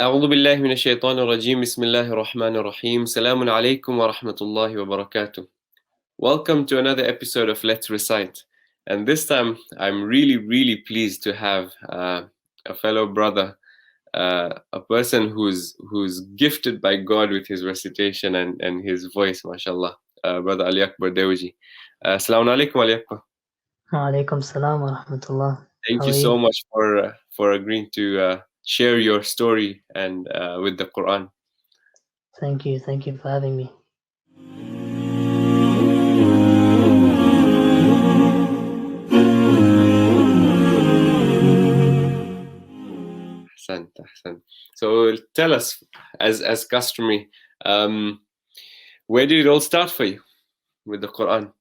أعوذ بالله من الشيطان الرجيم بسم الله الرحمن الرحيم سلام عليكم ورحمة الله وبركاته. Welcome to another episode of Let's Recite. And this time I'm really pleased to have a fellow brother, a person who's gifted by God with his recitation and his voice, mashallah, Brother AliAkber Dewji. Assalamu alaikum AliAkber. Alaikum salam wa rahmatullah. Thank How you are so you? much for agreeing to share your story and with the Quran. Thank you for having me. Ahsan. So tell us, as customary, where did it all start for you with the Quran?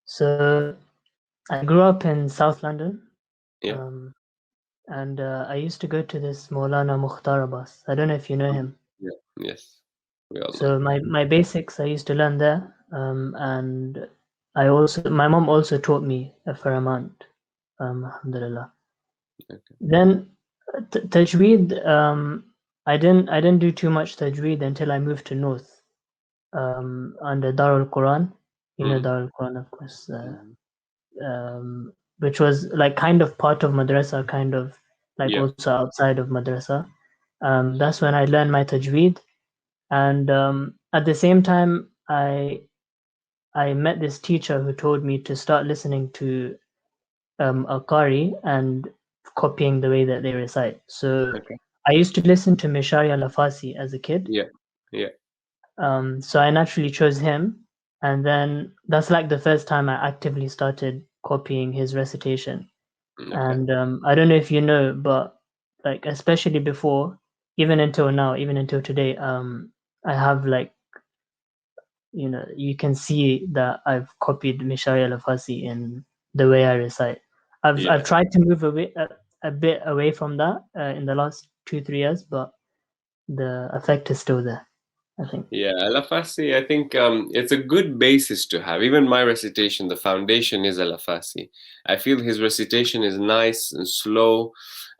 So I grew up in South London, Yeah, and I used to go to this Maulana Mukhtar Abbas. I don't know if you know him. yeah, yes, we all know. So my basics I used to learn there, and my mom also taught me a fair amount, alhamdulillah. Okay. Then tajweed, I didn't do too much tajweed until I moved to North, under Darul Quran. You know Mm. Darul Quran, of course, Mm. which was like kind of part of madrasa, kind of like Yeah, also outside of madrasa. That's when I learned my tajweed, and at the same time, I met this teacher who told me to start listening to a qari and copying the way that they recite. So okay. I used to listen to Mishari al-Afasi as a kid. Yeah, yeah, So I naturally chose him, and then that's like the first time I actively started copying his recitation. okay. And I don't know if you know, but like especially before, even until now, even until today, I have like, you can see that I've copied Mishari al-Afasi in the way I recite. I've Yeah, tried to move away a bit away from that in the last 2-3 years, but the effect is still there, I think. yeah. Al-Afasi, I think it's a good basis to have. Even my recitation, the foundation is Al-Afasi. I feel his recitation is nice and slow.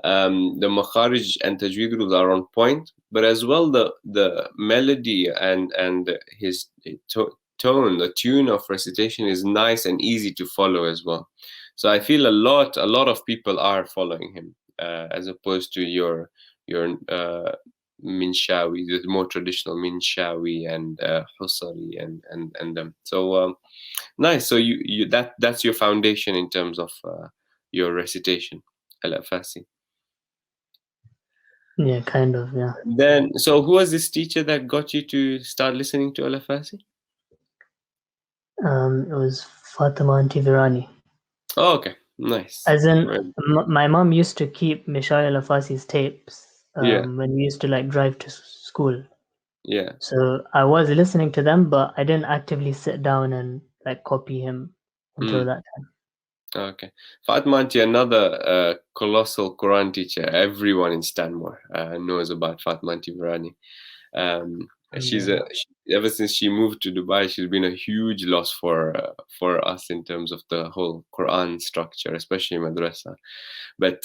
The makharij and tajweed rules are on point, but as well the melody and his tone, the tune of recitation is nice and easy to follow as well. So I feel a lot of people are following him as opposed to your Minshawi, the more traditional Minshawi and Husari and them. So nice. So you that's your foundation in terms of your recitation, Al-Afasi. Yeah, kind of, yeah. Then, so who was this teacher that got you to start listening to Al-Afasi? It was Fatima Antivirani. Oh, okay, nice. As in, Right. my mom used to keep Mishael Afasi's tapes Yeah, when we used to like drive to school. yeah. So I was listening to them, but I didn't actively sit down and like copy him until Mm, that time. okay. Fatma Aunty, another colossal Quran teacher. Everyone in Stanmore knows about Fatma Aunty Virani. Alhamdulillah. Ever since she moved to Dubai, she's been a huge loss for us in terms of the whole Quran structure, especially madrasa. But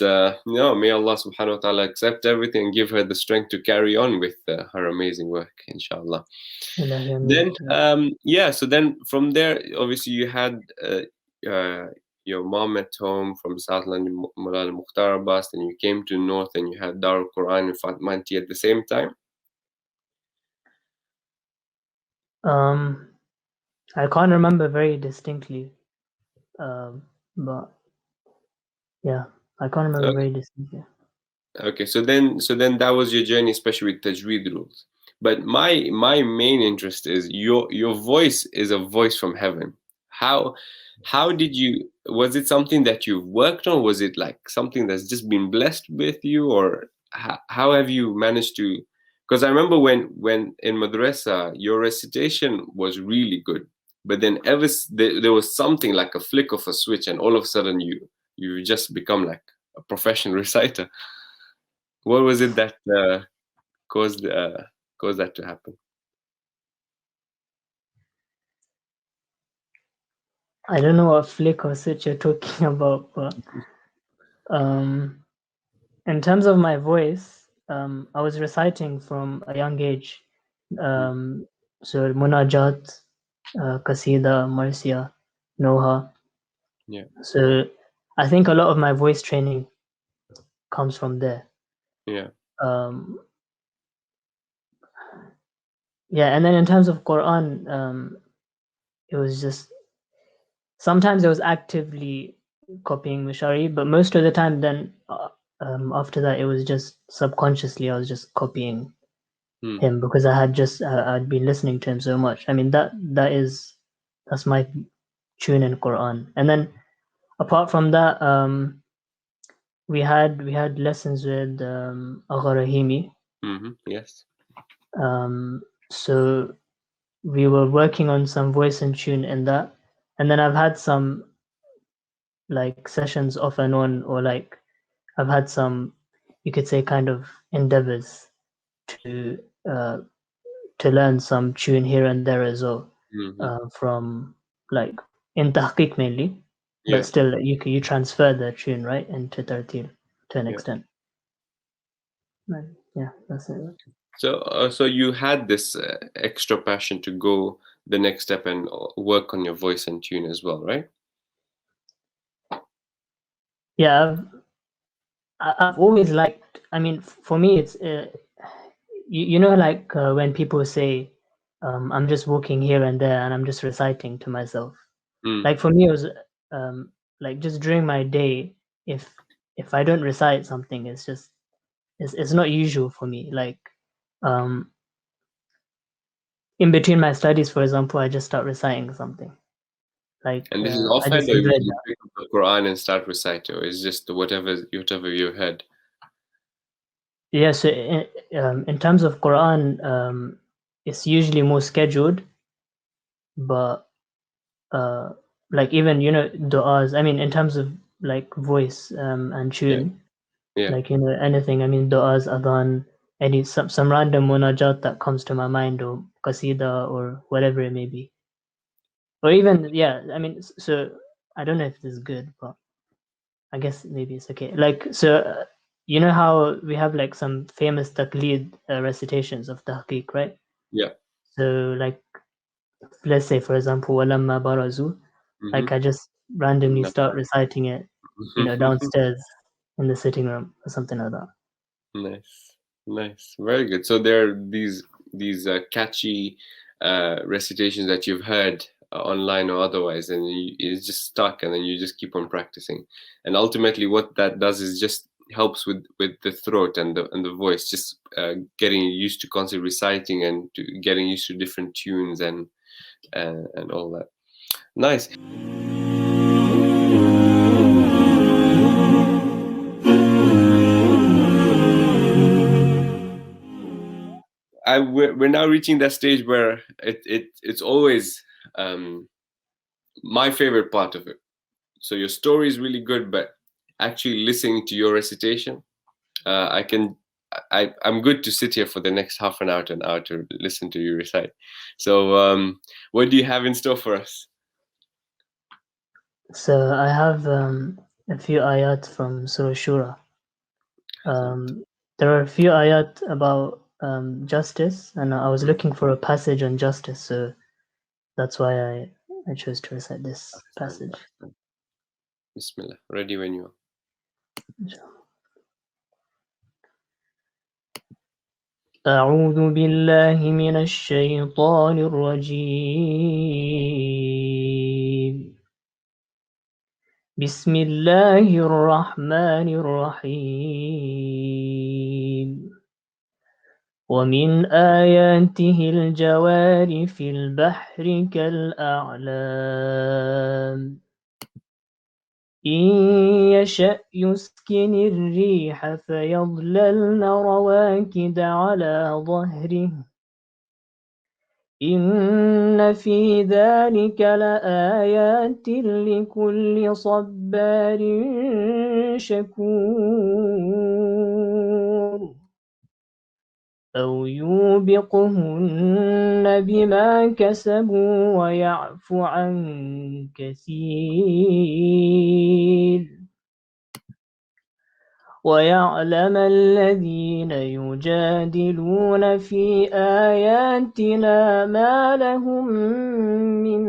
may Allah Subhanahu wa Taala accept everything and give her the strength to carry on with her amazing work, inshallah. Ilahi ameen. Then yeah, so then from there, obviously you had uh, your mom at home from South London, Mulal Mukhtar Abbas, and you came to North and you had Darul Quran and Fatmanti at the same time. I can't remember very distinctly, but yeah, I can't remember very distinctly. Okay, so then that was your journey, especially with Tajweed rules. But my main interest is your voice is a voice from heaven. How did you, was it something that you've worked on? Was it like something that's just been blessed with you, or how have you managed to? Because I remember when in madrasa your recitation was really good, but then there was something like a flick of a switch, and all of a sudden you just become like a professional reciter. What was it that caused uh, caused that to happen? I don't know what flick or switch you're talking about, but um, in terms of my voice, I was reciting from a young age. So Munajat, Qasida, Marcia, Noha. Yeah. So I think a lot of my voice training comes from there. Yeah. Um, yeah, and then in terms of Quran, it was just sometimes I was actively copying Mishari, but most of the time, then after that, it was just subconsciously I was just copying him because I'd been listening to him so much. I mean that's my tune in Quran. And then apart from that, we had lessons with Agha Rahimi. Yes. So we were working on some voice and tune in that, and then I've had some like sessions off and on, or like I've had some, you could say, kind of endeavors to uh, to learn some tune here and there as well, from like in tahqiq mainly, Yeah. but still you transfer the tune right into tartil to an extent. Yeah, that's it. So you had this extra passion to go the next step and work on your voice and tune as well, right? Yeah, I've always liked. I mean, for me, it's you know, like when people say, "I'm just walking here and there and I'm just reciting to myself." Like for me, it was like just during my day, if I don't recite something, it's not usual for me. Like um, in between my studies, for example, I just start reciting something. Like And this is I often, just or leave it. you pick up the Quran and start reciting, or it's just whatever you heard? Yeah, so in terms of Quran, it's usually more scheduled, but like even du'as. I mean, in terms of like voice and tune, Yeah. like anything. I mean, du'as, adhan, some random munajat that comes to my mind, or qasida, or whatever it may be, or even I mean, so I don't know if this is good, but I guess maybe it's okay. Like so. You know how we have like some famous taqleed recitations of tahqiq, right? Yeah. So like let's say for example walamma barazu, like I just randomly start reciting it, downstairs in the sitting room or something like that. Nice, very good. So there are these catchy recitations that you've heard online or otherwise, and it's just stuck, and then you just keep on practicing. And ultimately, what that does is just helps with the throat and the voice, just getting used to constantly reciting and getting used to different tunes and all that. Nice. We're now reaching that stage where it's always my favorite part of it. So your story is really good, but actually listening to your recitation, I'm good to sit here for the next half an hour to listen to you recite. So what do you have in store for us? So I have a few ayat from Surah Shura. There are a few ayat about justice, and I was looking for a passage on justice, so that's why I chose to recite this passage. Bismillah. Ready when you are. أعوذ بالله من الشيطان الرجيم. بسم الله الرحمن الرحيم. ومن آياته الجوار في البحر كالأعلام إن يشأ يسكن الريح فيظللن رواكد على ظهره إن في ذلك لآيات لكل صبار شكور أو يوبقهن بما كسبوا ويعفو عن كثير ويعلم الذين يجادلون في آياتنا ما لهم من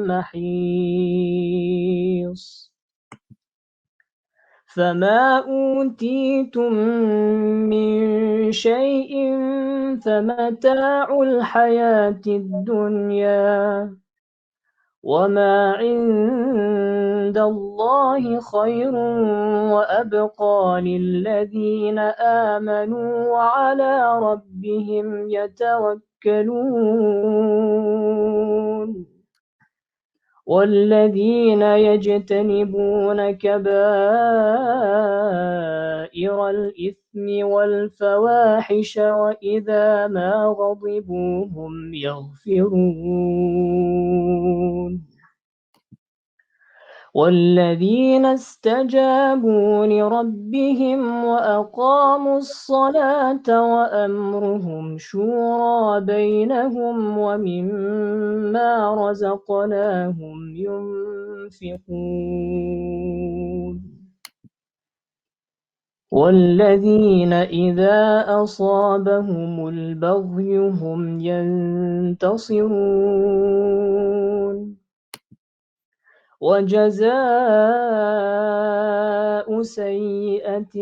محيص فما أوتيتم من شيء فمتاع الحياة الدنيا وما عند الله خير وأبقى للذين آمنوا وعلى ربهم يتوكلون والذين يجتنبون كبائر الإثم والفواحش وإذا ما غضبوا هم يغفرون والذين استجابوا لربهم وأقاموا الصلاة وأمرهم شورى بينهم ومما رزقناهم ينفقون والذين إذا أصابهم البغي هم ينتصرون وجزاء سيئة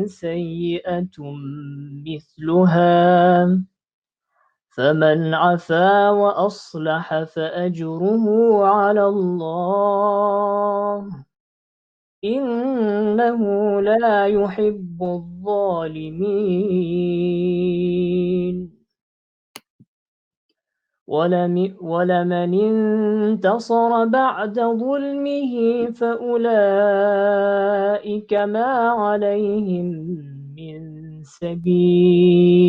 سيئة مثلها فمن عفا وأصلح فأجره على الله إنه لا يحب الظالمين ولمن انتصر بعد ظلمه فأولئك ما عليهم من سبيل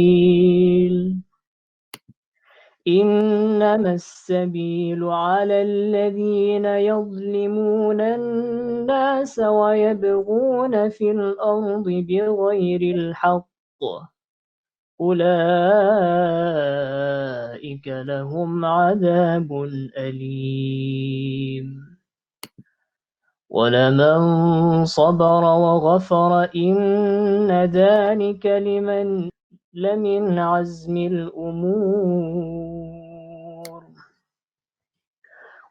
إنما السبيل على الذين يظلمون الناس ويبغون في الأرض بغير الحق أولئك لهم عذاب أليم ولمن صبر وغفر إن ذلك لمن عزم الأمور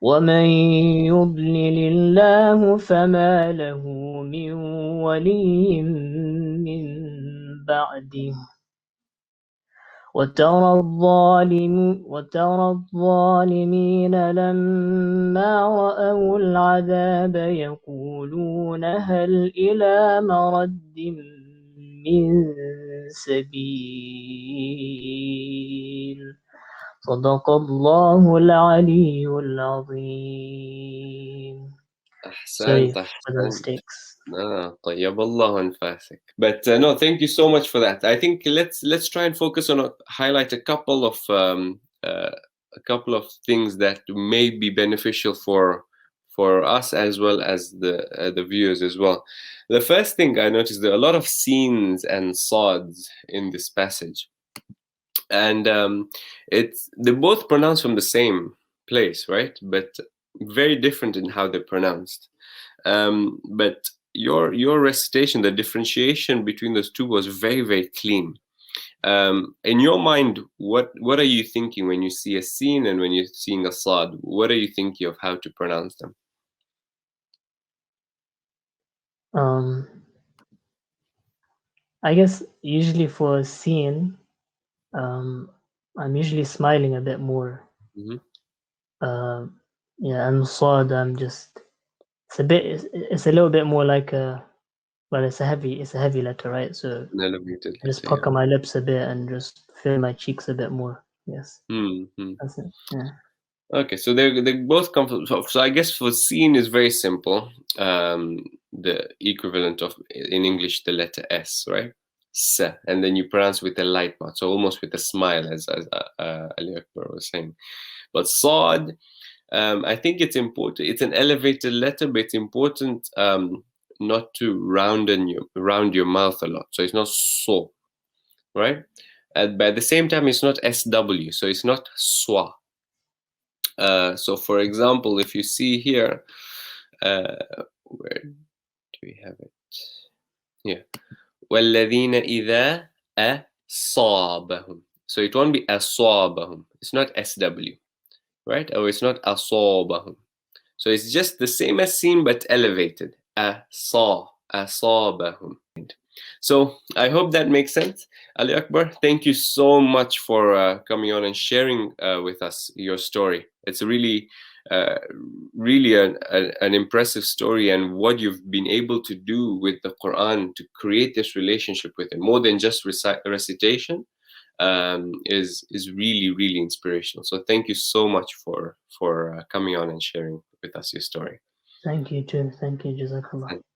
ومن يضلل الله فما له من ولي من بعده وترى الظالمين لما رأوا العذاب يقولون هل إلى مرد من سبيل صدق الله العلي العظيم. Sorry أحسنت for the mistakes. طيب الله أنفاسك. But no, thank you so much for that. I think let's try and focus on highlight a couple of things that may be beneficial for us as well as the viewers as well. The first thing I noticed, there are a lot of scenes and sods in this passage, and they both pronounce from the same place, right? But very different in how they're pronounced. But your recitation, the differentiation between those two was very, very clean. In your mind, what are you thinking when you see a scene and when you're seeing a sad? What are you thinking of how to pronounce them? I guess usually for a scene, I'm usually smiling a bit more. Mm-hmm. Yeah, and sad, it's a little bit more like it's a heavy letter, right? So Elevated I just letter, pucker my lips a bit and just fill my cheeks a bit more. Yes. Mm-hmm. That's it. Yeah. Okay, so they both come from. So I guess for scene is very simple. The equivalent of in English the letter S, right? S, and then you pronounce with a light mouth, so almost with a smile, as AliAkber was saying. But Saad, I think it's important. It's an elevated letter, but it's important not to round your mouth a lot. So it's not so, right? But at the same time, it's not SW, so it's not swa. So for example, if you see here, where do we have it? Yeah. وَالَّذِينَ إِذَا أَصَابَهُم. So it won't be أَصَابَهُم. It's not SW, right? Or it's not أَصَابَهُم. So it's just the same as seen but elevated. أَصَابَهُم. So I hope that makes sense. Ali Akbar, thank you so much for coming on and sharing with us your story. It's really, really an impressive story, and what you've been able to do with the Quran to create this relationship with it, more than just recitation, is really, really inspirational. So thank you so much for coming on and sharing with us your story. Thank you too. Thank you. Jazakallah.